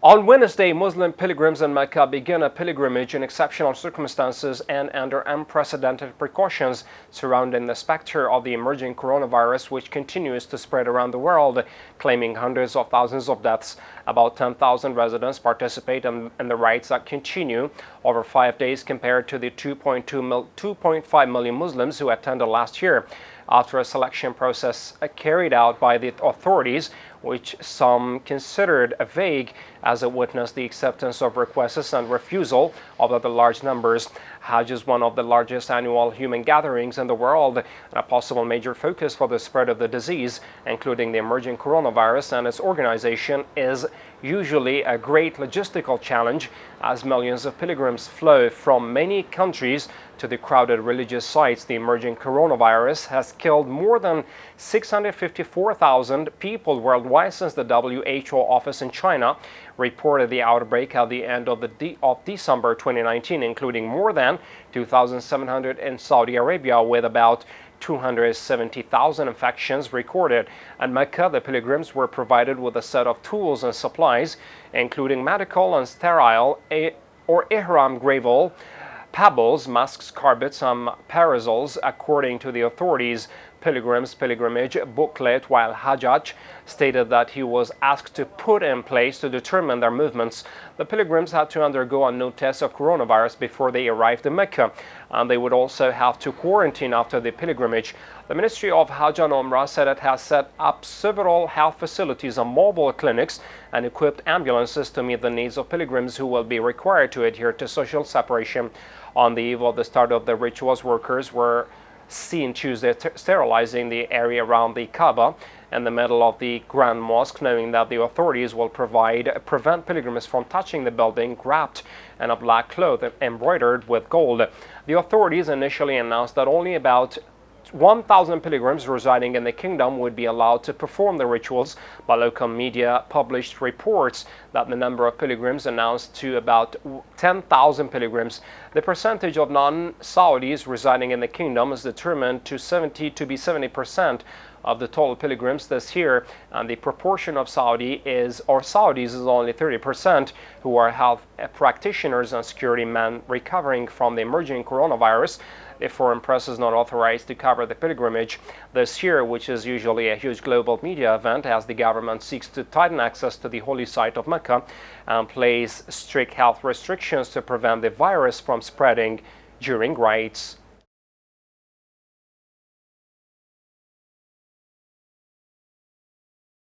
On Wednesday, Muslim pilgrims in Mecca began a pilgrimage in exceptional circumstances and under unprecedented precautions surrounding the specter of the emerging coronavirus, which continues to spread around the world, claiming hundreds of thousands of deaths. About 10,000 residents participate in the rites that continue over 5 days compared to the 2.5 million Muslims who attended last year. After a selection process carried out by the authorities, which some considered vague, as it witnessed the acceptance of requests and refusal of the large numbers. Hajj is one of the largest annual human gatherings in the world and a possible major focus for the spread of the disease, including the emerging coronavirus, and its organization is usually a great logistical challenge as millions of pilgrims flow from many countries to the crowded religious sites. The emerging coronavirus has killed more than 654,000 people worldwide since the WHO office in China reported the outbreak at the end of December 2019, including more than 2,700 in Saudi Arabia, with about 270,000 infections recorded. At Mecca, the pilgrims were provided with a set of tools and supplies, including medical and sterile or ihram gravel, pebbles, masks, carpets, and parasols. According to the authorities, pilgrims' pilgrimage booklet, while Hajj stated that he was asked to put in place to determine their movements. The pilgrims had to undergo a no test of coronavirus before they arrived in Mecca, and they would also have to quarantine after the pilgrimage. The Ministry of Hajj and Umrah said it has set up several health facilities and mobile clinics and equipped ambulances to meet the needs of pilgrims who will be required to adhere to social separation. On the eve of the start of the rituals, workers were seen Tuesday sterilizing the area around the Kaaba in the middle of the Grand Mosque, knowing that the authorities will prevent pilgrims from touching the building wrapped in a black cloth embroidered with gold. The authorities initially announced that only about 1,000 pilgrims residing in the kingdom would be allowed to perform the rituals, but local media published reports that the number of pilgrims announced to about 10,000 pilgrims. The percentage of non-Saudis residing in the kingdom is determined to be 70% of the total pilgrims this year, and the proportion of Saudis is only 30%, who are health practitioners and security men recovering from the emerging coronavirus. The foreign press is not authorized to cover the pilgrimage this year, which is usually a huge global media event, as the government seeks to tighten access to the holy site of Mecca and place strict health restrictions to prevent the virus from spreading during rites.